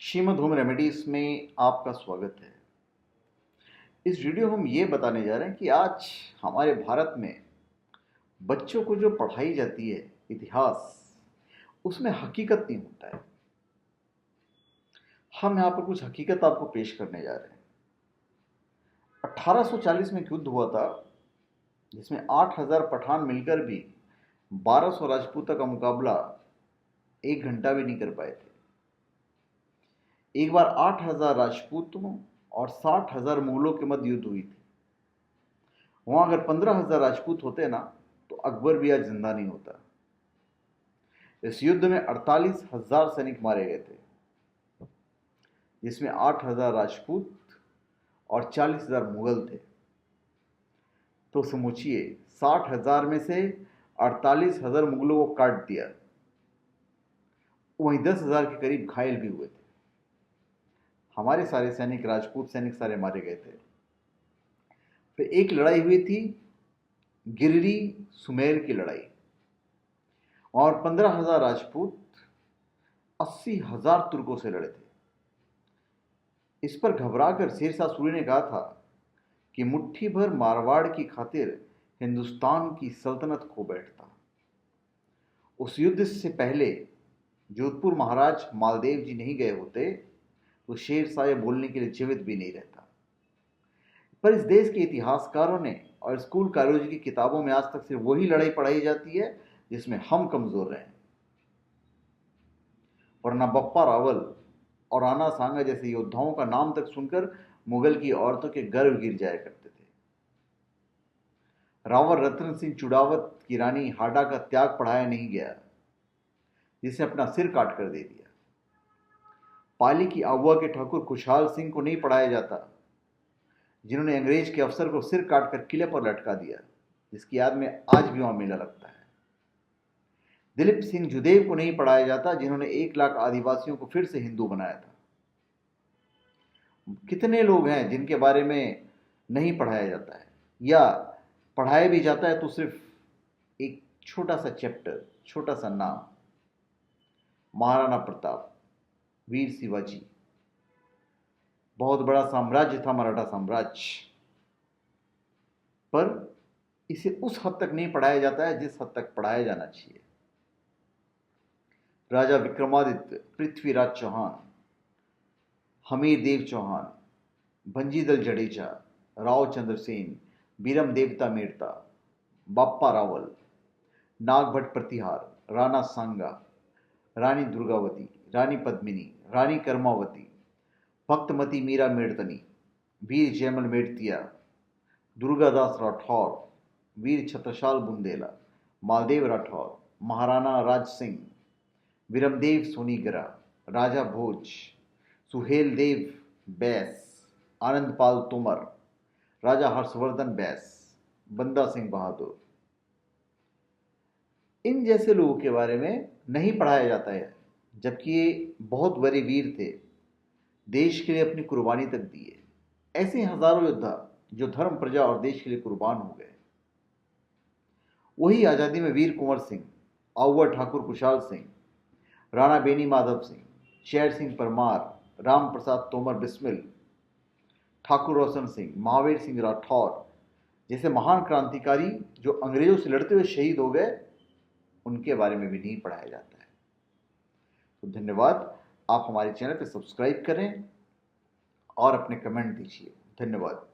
Shrimad home remedies में आपका स्वागत है। इस वीडियो में हम ये बताने जा रहे हैं कि आज हमारे भारत में बच्चों को जो पढ़ाई जाती है इतिहास, उसमें हकीकत नहीं होता है। हम यहाँ पर कुछ हकीकत आपको पेश करने जा रहे हैं। 1840 में एक युद्ध हुआ था जिसमें 8000 पठान मिलकर भी 1200 राजपूतों का मुकाबला 1 घंटा भी नहीं कर पाए थे। एक बार 8000 राजपूतों और 60,000 मुगलों के मध्य युद्ध हुई थी। वहां अगर 15,000 राजपूत होते ना तो अकबर भी आज जिंदा नहीं होता। इस युद्ध में 48,000 सैनिक मारे गए थे, जिसमें 8,000 राजपूत और 40,000 मुगल थे। तो समझिए 60,000 में से 48,000 मुगलों को काट दिया, वहीं 10,000 के करीब घायल भी हुए थे। हमारे सारे सैनिक, राजपूत सैनिक सारे मारे गए थे। फिर एक लड़ाई हुई थी, गिरिरी सुमेर की लड़ाई, और 15,000 राजपूत 80,000 तुर्कों से लड़े थे। इस पर घबराकर शेरशाह सूरी ने कहा था कि मुट्ठी भर मारवाड़ की खातिर हिंदुस्तान की सल्तनत खो बैठता। उस युद्ध से पहले जोधपुर महाराज मालदेव जी नहीं गए होते तो शेरशाह बोलने के लिए जीवित भी नहीं रहता। पर इस देश के इतिहासकारों ने और स्कूल कॉलेज की किताबों में आज तक सिर्फ वही लड़ाई पढ़ाई जाती है जिसमें हम कमजोर रहे, वरना बप्पा रावल और राणा सांगा जैसे योद्धाओं का नाम तक सुनकर मुगल की औरतों के गर्व गिर जाया करते थे। रावल रतन सिंह चुड़ावत की रानी हाडा का त्याग पढ़ाया नहीं गया, जिसने अपना सिर काट कर दे दिया। पाली की आबुआ के ठाकुर खुशहाल सिंह को नहीं पढ़ाया जाता, जिन्होंने अंग्रेज के अफसर को सिर काटकर किले पर लटका दिया, जिसकी याद में आज भी वहां मेला लगता है। दिलीप सिंह जुदेव को नहीं पढ़ाया जाता, जिन्होंने 1 लाख आदिवासियों को फिर से हिंदू बनाया था। कितने लोग हैं जिनके बारे में नहीं पढ़ाया जाता है, या पढ़ाया भी जाता है तो सिर्फ एक छोटा सा चैप्टर, छोटा सा नाम। महाराणा प्रताप, वीर शिवाजी, बहुत बड़ा साम्राज्य था मराठा साम्राज्य, पर इसे उस हद तक नहीं पढ़ाया जाता है जिस हद तक पढ़ाया जाना चाहिए। राजा विक्रमादित्य, पृथ्वीराज चौहान, हमीर देव चौहान, भंजीदल जडेजा, राव चंद्रसेन, बीरम देवता मेड़ता, बाप्पा रावल, नागभट्ट प्रतिहार, राणा सांगा, रानी दुर्गावती, रानी पद्मिनी, रानी कर्मावती, भक्तमती मीरा मेड़तनी, वीर जयमल मेड़तिया, दुर्गादास राठौर, वीर छत्रसाल बुंदेला, मालदेव राठौर, महाराणा राज सिंह, विरमदेव सोनीगरा, राजा भोज, सुहेल देव बैस, आनंदपाल तोमर, राजा हर्षवर्धन बैस, बंदा सिंह बहादुर, इन जैसे लोगों के बारे में नहीं पढ़ाया जाता है, जबकि ये बहुत बड़े वीर थे, देश के लिए अपनी कुर्बानी तक दिए। ऐसे हजारों योद्धा जो धर्म, प्रजा और देश के लिए कुर्बान हो गए। वही आजादी में वीर कुंवर सिंह, आउवा ठाकुर खुशहाल सिंह, राणा बेनी माधव सिंह, शेर सिंह परमार, राम प्रसाद तोमर बिस्मिल, ठाकुर रोशन सिंह, महावीर सिंह राठौर जैसे महान क्रांतिकारी जो अंग्रेजों से लड़ते हुए शहीद हो गए, उनके बारे में भी नहीं पढ़ाया जाता है। तो धन्यवाद। आप हमारे चैनल पर सब्सक्राइब करें और अपने कमेंट दीजिए। धन्यवाद।